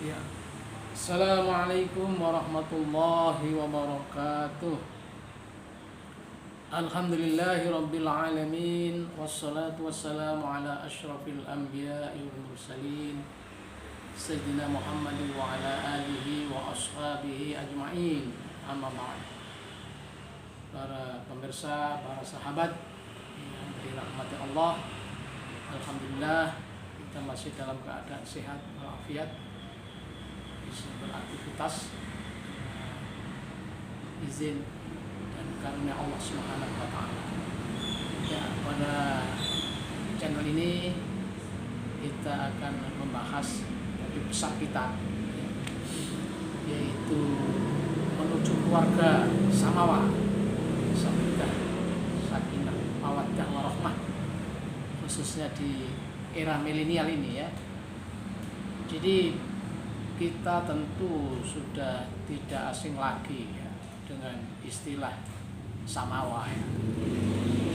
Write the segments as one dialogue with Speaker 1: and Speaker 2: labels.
Speaker 1: Ya. Assalamualaikum warahmatullahi wabarakatuh. Alhamdulillahi rabbil alamin. Wassalatu wassalamu ala asyrafil anbiya'i wal mursalin Sayyidina Muhammad wa ala alihi wa ashabihi ajma'in. Amma ba'd. Para pemirsa, para sahabat yang dirahmati Allah, alhamdulillah kita masih dalam keadaan sehat walafiat, bisa beraktivitas izin dan karunia Allah Subhanahu wa taala. Ya, pada channel ini kita akan membahas topik besar kita, yaitu menuju keluarga samawa, sakinah, mawaddah warahmah, khususnya di era milenial ini ya. Jadi kita tentu sudah tidak asing lagi ya dengan istilah samawa ya.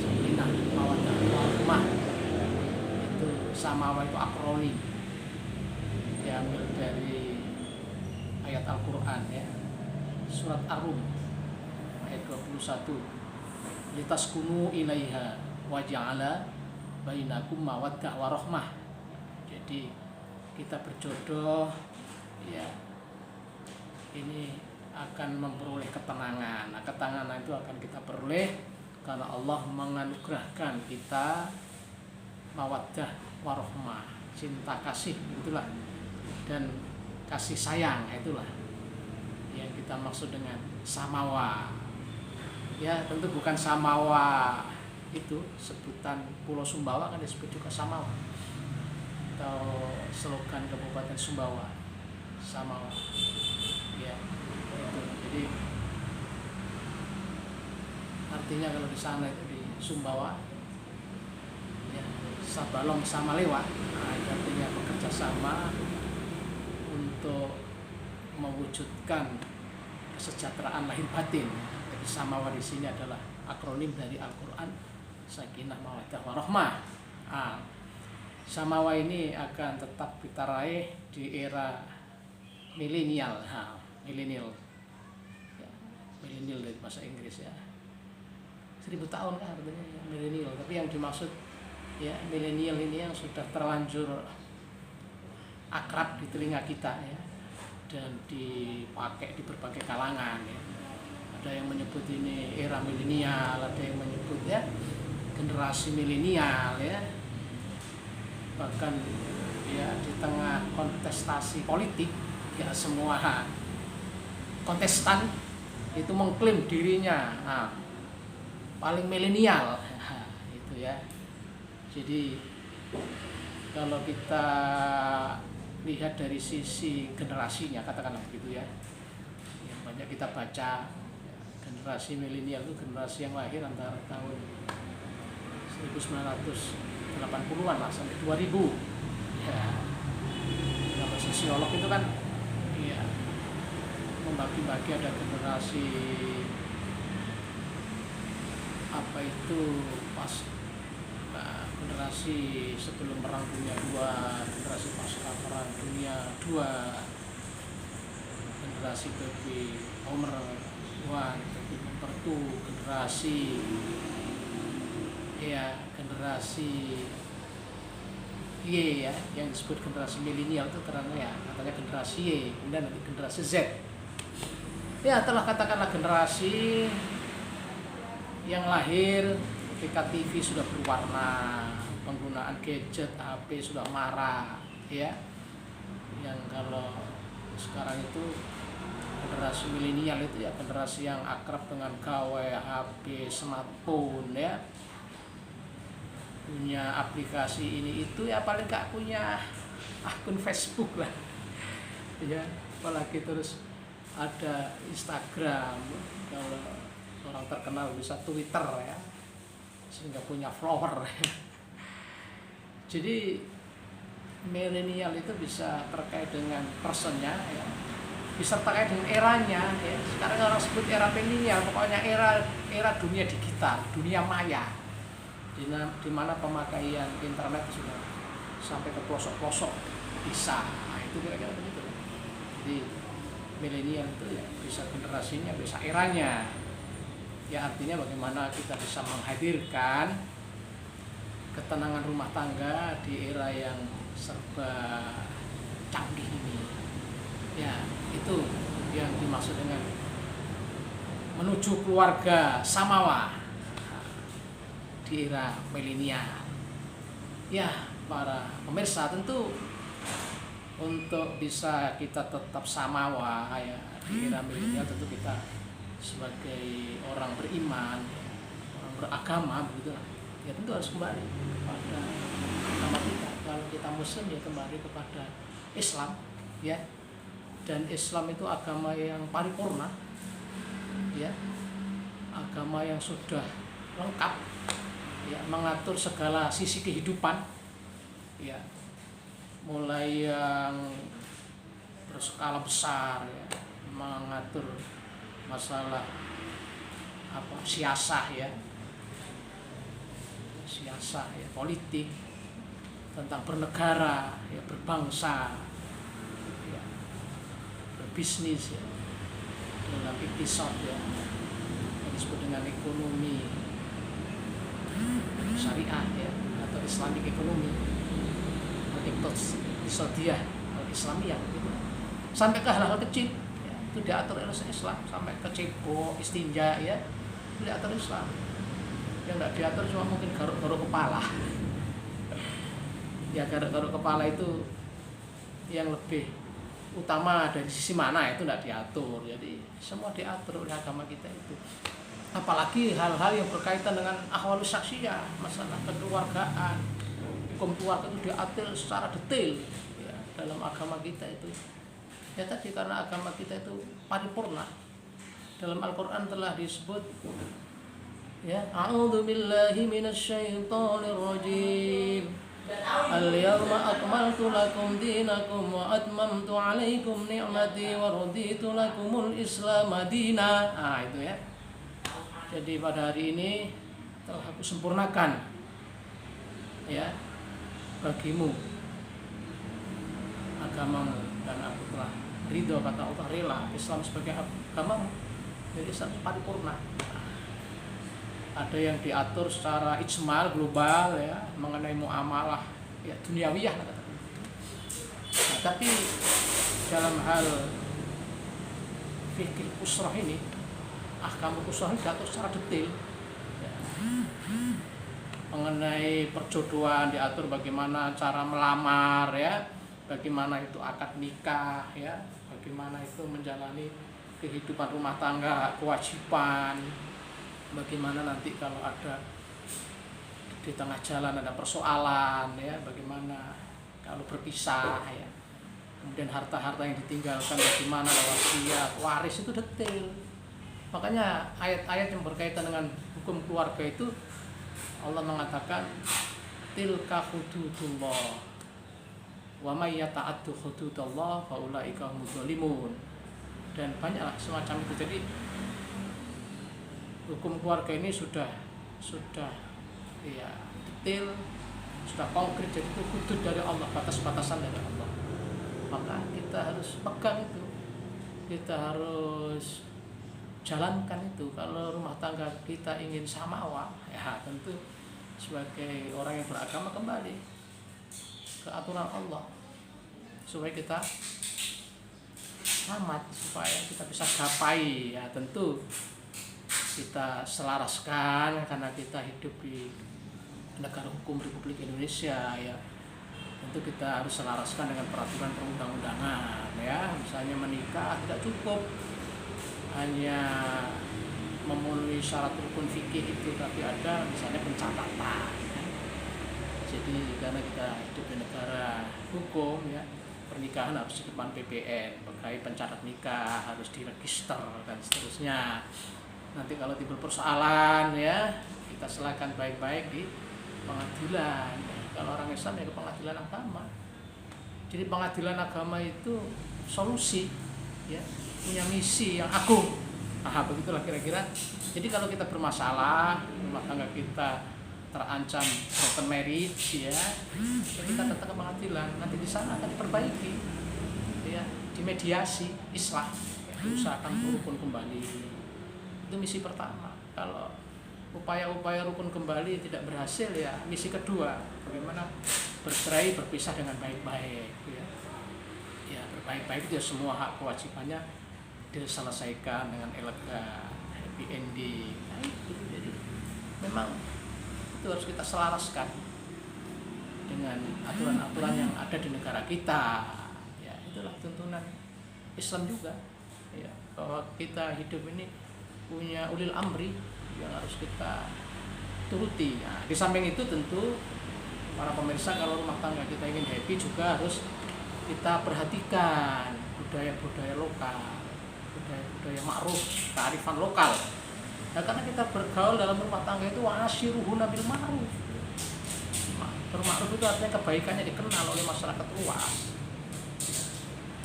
Speaker 1: Sakinah, mawaddah warahmah. Itu samawa itu akronim diambil dari ayat Al-Qur'an ya. Surat Ar-Rum ayat 21. Litaskunu ilaiha wa ja'ala bainakum mawaddah warahmah. Jadi kita berjodoh ya, ini akan memperoleh ketenangan. Nah, ketenangan itu akan kita peroleh karena Allah menganugerahkan kita mawaddah warahmah, cinta kasih itulah, dan kasih sayang itulah yang kita maksud dengan samawa. Ya, tentu bukan samawa itu sebutan Pulau Sumbawa, kan disebut juga samawa, atau slogan Kabupaten Sumbawa, samawa ya itu. Jadi artinya kalau di sana itu di Sumbawa ya, sabalong sama lewat, nah, itu artinya bekerja sama untuk mewujudkan kesejahteraan lahir batin. Jadi samawa di sini adalah akronim dari Al-Qur'an, sakinah, mawaddah warahmah. Nah, samawa ini akan tetap kita raih di era milenial. Milenial ya, milenial dari bahasa Inggris ya, 1000 tahun kan artinya ya, milenial. Tapi yang dimaksud ya milenial ini yang sudah terlanjur akrab di telinga kita ya, dan dipakai di berbagai kalangan ya. Ada yang menyebut ini era milenial, ada yang menyebut ya generasi milenial ya. Bahkan ya di tengah kontestasi politik ya, semua kontestan itu mengklaim dirinya paling milenial itu ya. Jadi kalau kita lihat dari sisi generasinya, katakanlah begitu ya, yang banyak kita baca ya, generasi milenial itu generasi yang lahir antara tahun 1980-an lah sampai 2000 ya. Kalau sosiolog itu kan ya membagi-bagi, ada generasi apa itu pas, nah, generasi sebelum Perang Dunia II, generasi pasca Perang Dunia II, generasi baby boomer 1, baby boomer 2, generasi ya generasi Y ya, yang disebut generasi milenial itu karena ya katanya generasi Y, kemudian nanti generasi Z. Ya, telah katakanlah generasi yang lahir ketika TV sudah berwarna, penggunaan gadget, HP sudah marak ya. Yang kalau sekarang itu generasi milenial itu ya generasi yang akrab dengan gawai, HP, smartphone ya, punya aplikasi ini itu ya, paling gak punya akun Facebook lah ya, apalagi terus ada Instagram, kalau orang terkenal bisa Twitter ya, sehingga punya follower ya. Jadi milenial itu bisa terkait dengan personnya ya, bisa terkait dengan eranya ya. Sekarang orang sebut era milenial, pokoknya era dunia digital, dunia maya, di mana pemakaian internet sudah sampai ke pelosok-pelosok bisa. Nah, itu kira-kira begitu. Jadi milenial itu ya bisa generasinya, bisa eranya. Ya artinya bagaimana kita bisa menghadirkan ketenangan rumah tangga di era yang serba canggih ini. Ya, itu yang dimaksud dengan menuju keluarga samawa di era milenial. Ya, para pemirsa, tentu untuk bisa kita tetap samawa ya di era milenial, tentu kita sebagai orang beriman, orang beragama begitu lah, ya tentu harus kembali kepada agama kita. Kalau kita Muslim ya kembali kepada Islam ya, dan Islam itu agama yang paripurna ya, agama yang sudah lengkap ya, mengatur segala sisi kehidupan ya, mulai yang berskala besar ya, mengatur masalah siasah ya, politik, tentang bernegara ya, berbangsa ya, berbisnis ya, dalam iktisad ya, yang disebut dengan ekonomi syariah ya, atau Islamic ekonomi, iktisadiyah atau Islamiyah gitu. Sampai ke hal-hal kecil ya, itu diatur oleh Islam, sampai ke cebok, istinja ya, itu diatur Islam. Yang nggak diatur cuma mungkin garuk-garuk kepala ya, garuk-garuk kepala itu yang lebih utama dari sisi mana itu nggak diatur. Jadi semua diatur oleh agama kita itu, apalagi hal-hal yang berkaitan dengan ahwalus syaksiyah, masalah kekeluargaan, hukum keluarga itu diatur secara detail ya, dalam agama kita itu ya. Tadi karena agama kita itu paripurna, dalam Al-Quran telah disebut ya, a'udzu billahi minasyaitonir rajim, al-yawma akmaltu lakum dinakum wa atmamtu 'alaikum ni'mati wa raditu lakumul Islam madina. Itu ya. Jadi pada hari ini telah aku sempurnakan ya bagimu agamamu, dan aku telah ridho, kata Allah, rela Islam sebagai agamamu. Jadi Islam paripurna. Ada yang diatur secara ijmal global ya, mengenai muamalah ya duniawiyah nah, tapi dalam hal fikih usrah ini, ahkam usrah ini diatur secara detail ya. Mengenai perjodohan diatur bagaimana cara melamar ya, bagaimana itu akad nikah ya, bagaimana itu menjalani kehidupan rumah tangga, kewajiban, bagaimana nanti kalau ada di tengah jalan ada persoalan ya, bagaimana kalau berpisah ya, kemudian harta-harta yang ditinggalkan bagaimana, wasiat, waris, itu detail. Makanya ayat-ayat yang berkaitan dengan hukum keluarga itu Allah mengatakan tilka hududullah wa may yata'addu hududallah fa ulaika humuz zalimun, dan banyaklah semacam itu. Jadi hukum keluarga ini sudah ya detail, sudah konkret. Jadi itu hudud dari Allah, batas-batasan dari Allah. Maka kita harus pegang itu, kita harus jalankan itu. Kalau rumah tangga kita ingin samawa, ya tentu sebagai orang yang beragama kembali ke aturan Allah supaya kita selamat, supaya kita bisa gapai. Ya tentu kita selaraskan karena kita hidup di negara hukum Republik Indonesia ya, tentu kita harus selaraskan dengan peraturan perundang-undangan ya. Misalnya menikah tidak cukup hanya memenuhi syarat rukun fikih itu, tapi ada misalnya pencatatan ya. Jadi karena kita hidup di negara hukum ya, pernikahan harus di depan PPN, pegawai pencatat nikah harus diregister dan seterusnya. Nanti kalau timbul persoalan ya, kita serahkan baik-baik di pengadilan. Kalau orang Islam ya ke pengadilan agama. Jadi pengadilan agama itu solusi ya, punya misi yang agung. Begitulah kira-kira. Jadi kalau kita bermasalah, rumah tangga kita terancam broken marriage ya, kita datang ke pengadilan, nanti di sana akan diperbaiki ya. dimediasi, islah, ya, diusahakan rukun kembali. Itu misi pertama. Kalau upaya-upaya rukun kembali tidak berhasil, ya misi kedua, bagaimana bercerai berpisah dengan baik-baik, ya. Ya berbaik-baik itu semua hak kewajibannya diselesaikan dengan elegan, happy ending. Nah, itu jadi memang itu harus kita selaraskan dengan aturan-aturan yang ada di negara kita. Ya itulah tuntunan Islam juga, ya, bahwa kita hidup ini punya ulil amri yang harus kita turuti. Nah, di samping itu tentu para pemirsa, kalau rumah tangga kita ingin happy juga harus kita perhatikan budaya-budaya lokal, budaya-budaya ma'ruf, kearifan lokal. Nah, karena kita bergaul dalam rumah tangga itu wa'ashiruhunna bil ma'ruf. Berma'ruf itu artinya kebaikannya dikenal oleh masyarakat luas.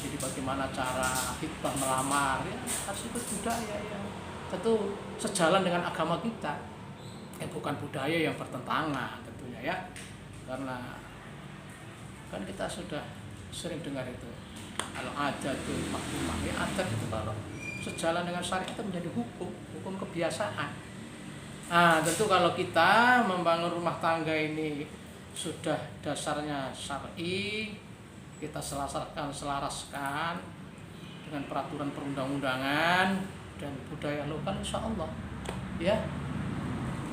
Speaker 1: Jadi bagaimana cara kita melamar, ya harus ikut budaya yang tentu sejalan dengan agama kita, bukan budaya yang bertentangan tentunya, ya. Karena kan kita sudah sering dengar itu al-adatul mahkumah, ya, adat itu kalau sejalan dengan syariat itu menjadi hukum kebiasaan. Nah tentu kalau kita membangun rumah tangga ini sudah dasarnya syar'i, kita selaraskan dengan peraturan perundang-undangan dan budaya lokal, insya Allah, ya,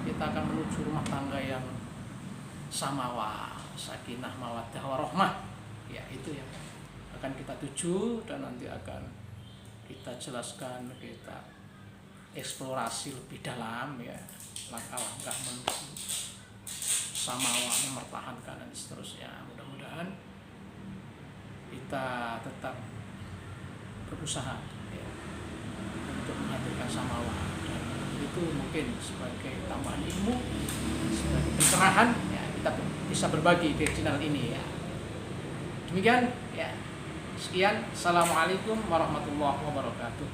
Speaker 1: kita akan menuju rumah tangga yang samawa, sakinah, mawaddah, warahmah. Ya itu yang akan kita tuju dan nanti akan kita jelaskan, kita eksplorasi lebih dalam, ya, langkah-langkah menuju samawa, mempertahankan dan seterusnya. Mudah-mudahan kita tetap berusaha, ya, untuk menghadirkan samawa, dan itu mungkin sebagai tambahan ilmu, sebagai pencerahan, ya, kita bisa berbagi di channel ini, ya. Demikian, ya. Sekian. Assalamualaikum warahmatullahi wabarakatuh.